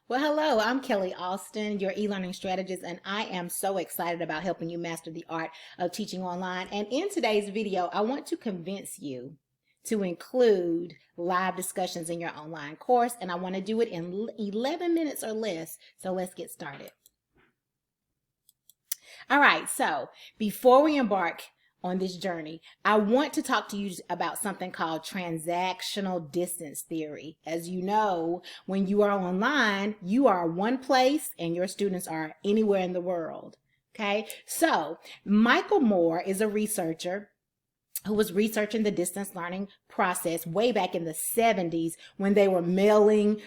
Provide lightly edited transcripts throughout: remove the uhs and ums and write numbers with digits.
Well, hello, I'm Kellie Alston, your e-learning strategist, and I am so excited about helping you master the art of teaching online. And in today's video, I want to convince you to include live discussions in your online course, and I want to do it in 11 minutes or less. So let's get started. All right, so before we embark on this journey, I want to talk to you about something called transactional distance theory. As you know, when you are online, you are one place and your students are anywhere in the world. Okay, so Michael Moore is a researcher who was researching the distance learning process way back in the 70s when they were mailing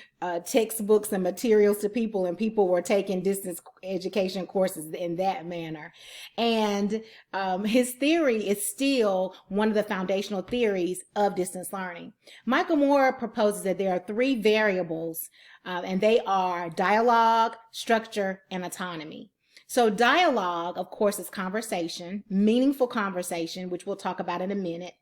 textbooks and materials to people, and people were taking distance education courses in that manner. And his theory is still one of the foundational theories of distance learning. Michael Moore proposes that there are three variables, and they are dialogue, structure, and autonomy. So dialogue, of course, is conversation, meaningful conversation, which we'll talk about in a minute.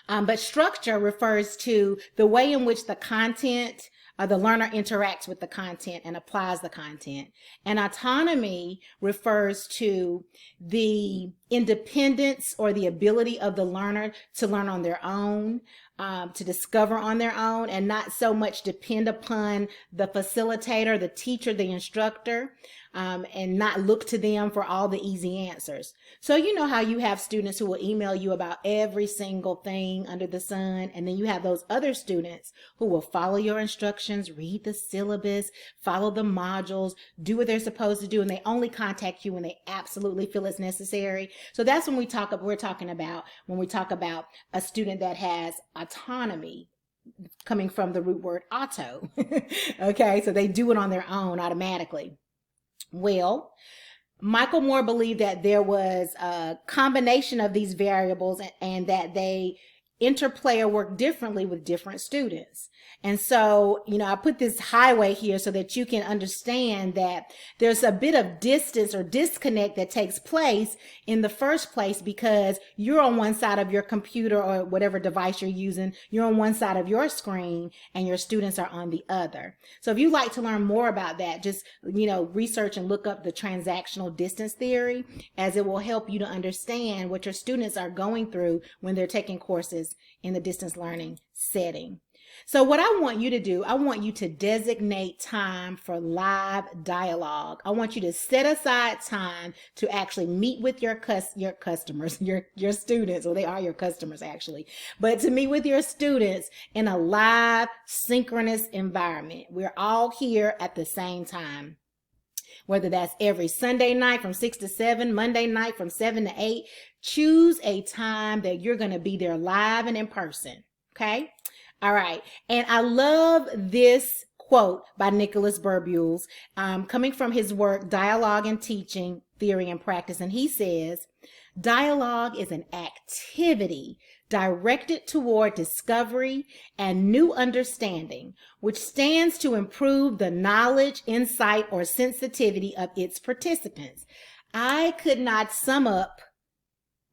But structure refers to the way in which the content, the learner interacts with the content and applies the content. And autonomy refers to the independence or the ability of the learner to learn on their own, to discover on their own, and not so much depend upon the facilitator, the teacher, the instructor, and not look to them for all the easy answers. So you know how you have students who will email you about every single thing under the sun, and then you have those other students who will follow your instructions, read the syllabus, follow the modules, do what they're supposed to do, and they only contact you when they absolutely feel it's necessary. So that's when we're talking about when we talk about a student that has autonomy, coming from the root word auto. Okay, so they do it on their own automatically. Well, Michael Moore believed that there was a combination of these variables and that they interplay or work differently with different students. And so, I put this highway here so that you can understand that there's a bit of distance or disconnect that takes place in the first place because you're on one side of your computer or whatever device you're using. You're on one side of your screen and your students are on the other. So if you'd like to learn more about that, just, research and look up the transactional distance theory, as it will help you to understand what your students are going through when they're taking courses in the distance learning setting. So what I want you to do, I want you to designate time for live dialogue. I want you to set aside time to actually meet with your customers, your students. Well, they are your customers actually, but to meet with your students in a live synchronous environment. We're all here at the same time. Whether that's every Sunday night from 6 to 7, Monday night from 7 to 8, choose a time that you're going to be there live and in person. Okay. All right. And I love this quote by Nicholas Buell, coming from his work, Dialogue and Teaching, Theory and Practice. And he says, dialogue is an activity directed toward discovery and new understanding, which stands to improve the knowledge, insight, or sensitivity of its participants. I could not sum up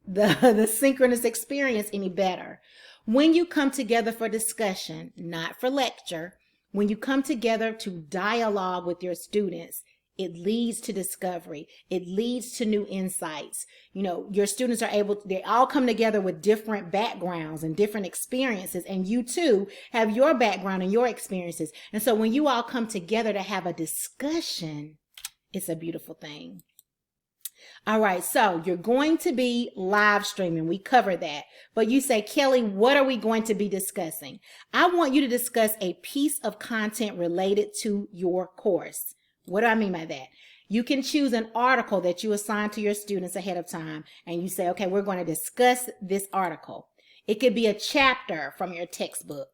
the synchronous experience any better. When you come together for discussion, not for lecture, when you come together to dialogue with your students, it leads to discovery. It leads to new insights. Your students they all come together with different backgrounds and different experiences, and you too have your background and your experiences. And so when you all come together to have a discussion, it's a beautiful thing. All right, so you're going to be live streaming. We covered that. But you say, Kellie, what are we going to be discussing? I want you to discuss a piece of content related to your course. What do I mean by that? You can choose an article that you assign to your students ahead of time, and you say, okay, we're going to discuss this article. It could be a chapter from your textbook.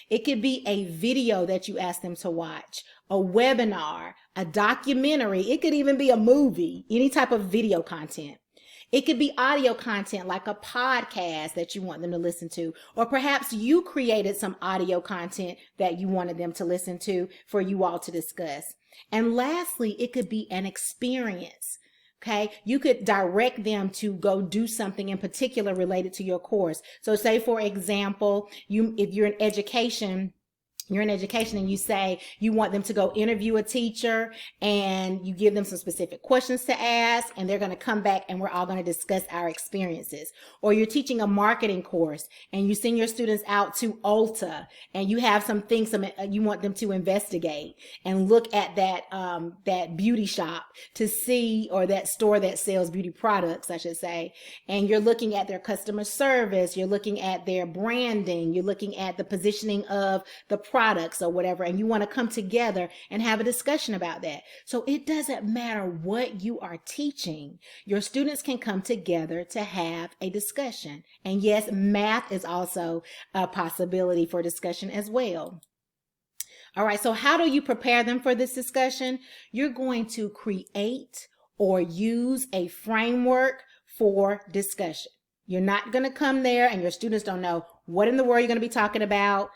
It could be a video that you ask them to watch, a webinar, a documentary. It could even be a movie, any type of video content. It could be audio content like a podcast that you want them to listen to, or perhaps you created some audio content that you wanted them to listen to for you all to discuss. And lastly, it could be an experience. Okay, you could direct them to go do something in particular related to your course. So say, for example, if you're in education, you're in education and you say you want them to go interview a teacher and you give them some specific questions to ask and they're going to come back and we're all going to discuss our experiences. Or you're teaching a marketing course and you send your students out to Ulta and you have some things you want them to investigate and look at that beauty shop to see, or that store that sells beauty products, I should say. And you're looking at their customer service, you're looking at their branding, you're looking at the positioning of the products or whatever, and you want to come together and have a discussion about that. So it doesn't matter what you are teaching. Your students can come together to have a discussion. And yes, math is also a possibility for discussion as well. All right, so how do you prepare them for this discussion? You're going to create or use a framework for discussion. You're not going to come there and your students don't know what in the world you're going to be talking about.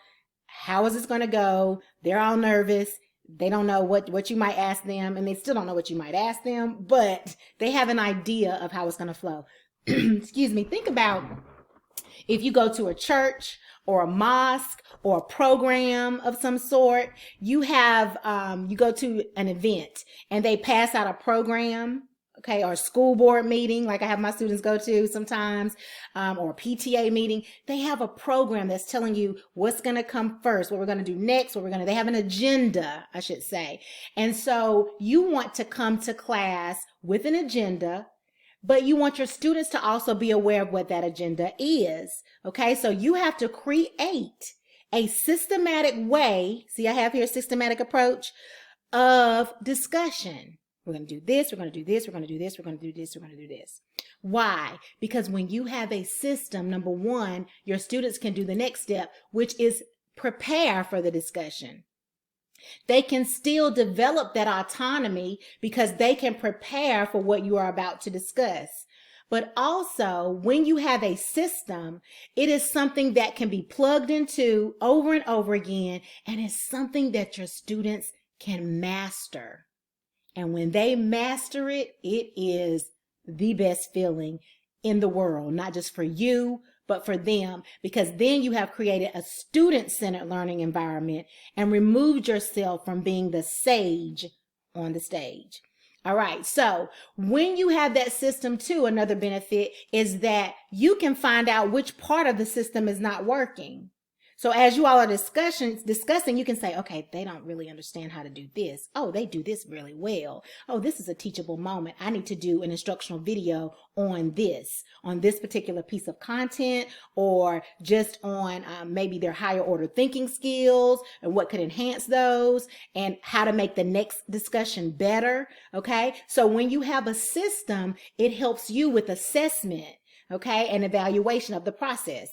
How is this going to go? They're all nervous. They don't know what you might ask them, and they still don't know what you might ask them, but they have an idea of how it's going to flow. Excuse me. Think about if you go to a church or a mosque or a program of some sort. You have, you go to an event and they pass out a program. Okay, or a school board meeting, like I have my students go to sometimes, or a PTA meeting. They have a program that's telling you what's going to come first, what we're going to do next, they have an agenda, I should say. And so you want to come to class with an agenda, but you want your students to also be aware of what that agenda is. Okay, so you have to create a systematic way. See, I have here a systematic approach of discussion. We're going to do this, we're going to do this, we're going to do this, we're going to do this, we're going to do this. Why? Because when you have a system, number one, your students can do the next step, which is prepare for the discussion. They can still develop that autonomy because they can prepare for what you are about to discuss. But also, when you have a system, it is something that can be plugged into over and over again, and it's something that your students can master. And when they master it, it is the best feeling in the world, not just for you, but for them, because then you have created a student-centered learning environment and removed yourself from being the sage on the stage. All right. So when you have that system too, another benefit is that you can find out which part of the system is not working. So as you all are discussing, you can say, okay, they don't really understand how to do this. Oh, they do this really well. Oh, this is a teachable moment. I need to do an instructional video on this particular piece of content, or just on maybe their higher order thinking skills and what could enhance those and how to make the next discussion better. Okay. So when you have a system, it helps you with assessment, okay, and evaluation of the process.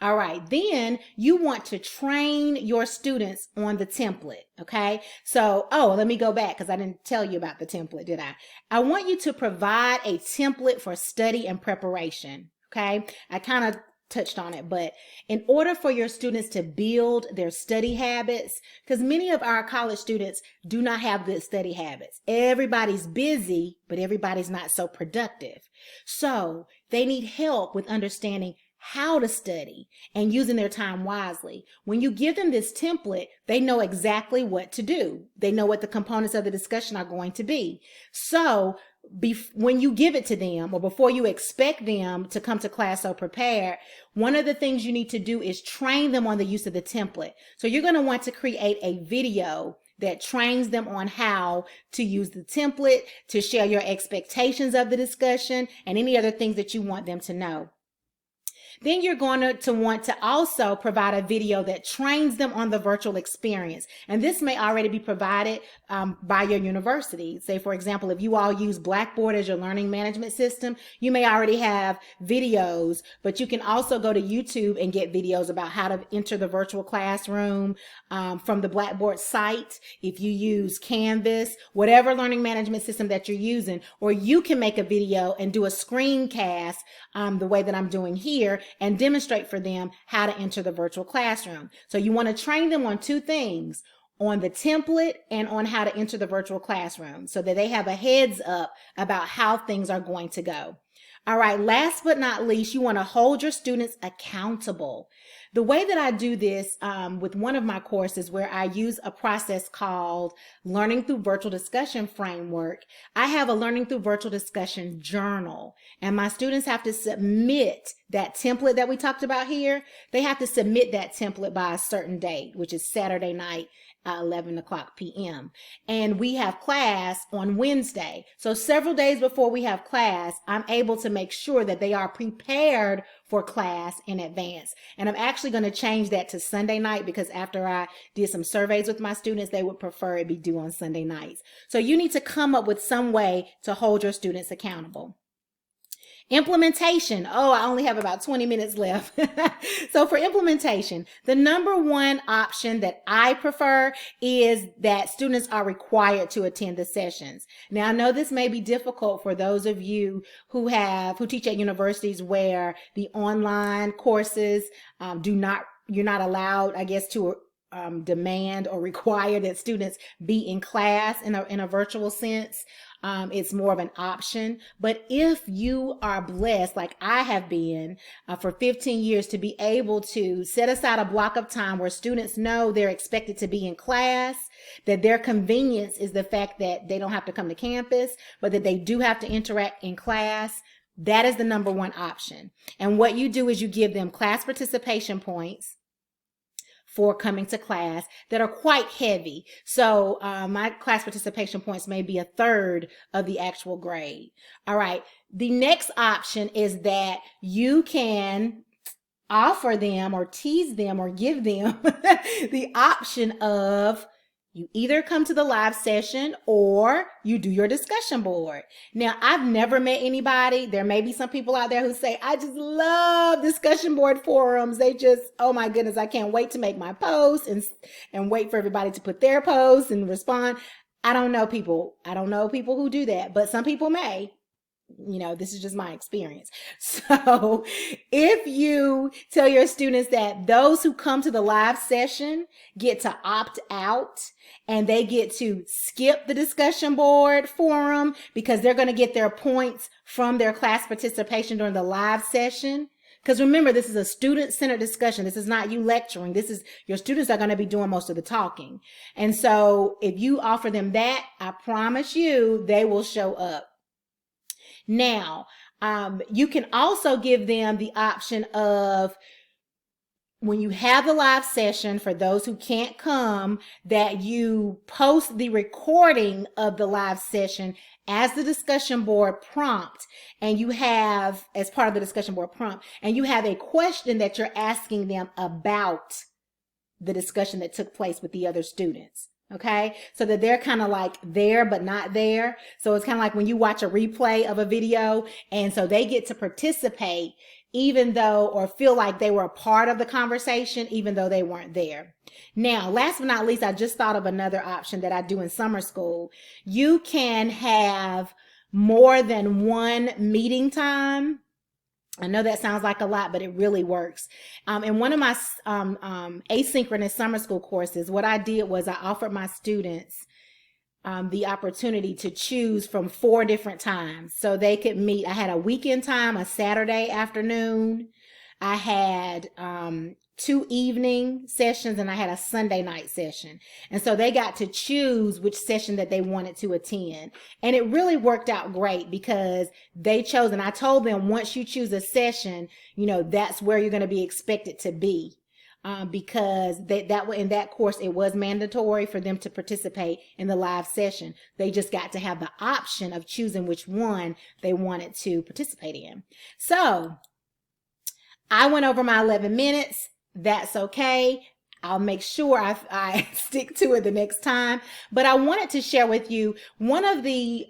All right, then you want to train your students on the template, okay? So, let me go back because I didn't tell you about the template, did I? I want you to provide a template for study and preparation, okay? I kind of touched on it, but in order for your students to build their study habits, because many of our college students do not have good study habits. Everybody's busy, but everybody's not so productive. So they need help with understanding how to study and using their time wisely. When you give them this template, they know exactly what to do. They know what the components of the discussion are going to be. So when you give it to them, or before you expect them to come to class so prepared, one of the things you need to do is train them on the use of the template. So you're going to want to create a video that trains them on how to use the template, to share your expectations of the discussion, and any other things that you want them to know. Then you're going to want to also provide a video that trains them on the virtual experience. And this may already be provided by your university. Say, for example, if you all use Blackboard as your learning management system, you may already have videos, but you can also go to YouTube and get videos about how to enter the virtual classroom from the Blackboard site. If you use Canvas, whatever learning management system that you're using, or you can make a video and do a screencast the way that I'm doing here, and demonstrate for them how to enter the virtual classroom. So you want to train them on two things, on the template and on how to enter the virtual classroom, so that they have a heads up about how things are going to go. All right, last but not least, you want to hold your students accountable. The way that I do this with one of my courses, where I use a process called Learning Through Virtual Discussion Framework, I have a Learning Through Virtual Discussion journal, and my students have to submit that template that we talked about here. They have to submit that template by a certain date, which is Saturday night, 11 o'clock p.m. And we have class on Wednesday. So several days before we have class, I'm able to make sure that they are prepared for class in advance. And I'm actually going to change that to Sunday night, because after I did some surveys with my students, they would prefer it be due on Sunday nights. So you need to come up with some way to hold your students accountable. Implementation. Oh, I only have about 20 minutes left. So for implementation, the number one option that I prefer is that students are required to attend the sessions. Now, I know this may be difficult for those of you who teach at universities where the online courses you're not allowed, I guess, to demand or require that students be in class in a virtual sense. It's more of an option. But if you are blessed, like I have been for 15 years, to be able to set aside a block of time where students know they're expected to be in class, that their convenience is the fact that they don't have to come to campus, but that they do have to interact in class, that is the number one option. And what you do is you give them class participation points for coming to class that are quite heavy. So my class participation points may be a third of the actual grade. All right. The next option is that you can offer them or tease them or give them the option of you either come to the live session or you do your discussion board. Now, I've never met anybody. There may be some people out there who say, I just love discussion board forums. They just, oh my goodness, I can't wait to make my post and wait for everybody to put their posts and respond. I don't know people who do that, but some people may. This is just my experience. So if you tell your students that those who come to the live session get to opt out and they get to skip the discussion board forum because they're going to get their points from their class participation during the live session. Because remember, this is a student-centered discussion. This is not you lecturing. This is your students are going to be doing most of the talking. And so if you offer them that, I promise you they will show up. Now, you can also give them the option of, when you have the live session, for those who can't come, that you post the recording of the live session as the discussion board prompt, and you have, as part of the discussion board prompt, and you have a question that you're asking them about the discussion that took place with the other students. Okay, so that they're kind of like there, but not there. So it's kind of like when you watch a replay of a video, and so they get to participate even though, or feel like they were a part of the conversation, even though they weren't there. Now, last but not least, I just thought of another option that I do in summer school. You can have more than one meeting time. I know that sounds like a lot, but it really works. In one of my asynchronous summer school courses, what I did was I offered my students the opportunity to choose from 4 different times. So they could meet. I had a weekend time, a Saturday afternoon. I had 2 evening sessions, and I had a Sunday night session. And so they got to choose which session that they wanted to attend. And it really worked out great because they chose, and I told them, once you choose a session, that's where you're going to be expected to be. Because in that course, it was mandatory for them to participate in the live session. They just got to have the option of choosing which one they wanted to participate in. So I went over my 11 minutes. That's okay. I'll make sure I stick to it the next time. But I wanted to share with you, one of the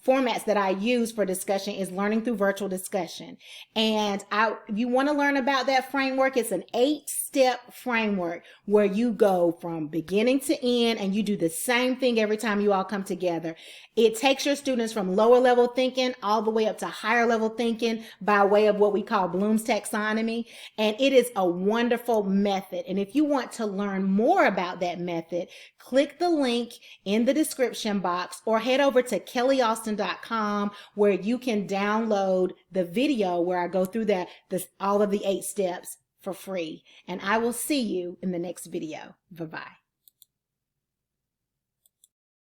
formats that I use for discussion is learning through virtual discussion. And if you want to learn about that framework, it's an 8-step framework where you go from beginning to end and you do the same thing every time you all come together. It takes your students from lower level thinking all the way up to higher level thinking by way of what we call Bloom's taxonomy. And it is a wonderful method. And if you want to learn more about that method, click the link in the description box or head over to kelliealston.com where you can download the video where I go through all of the 8 steps for free. And I will see you in the next video. Bye-bye.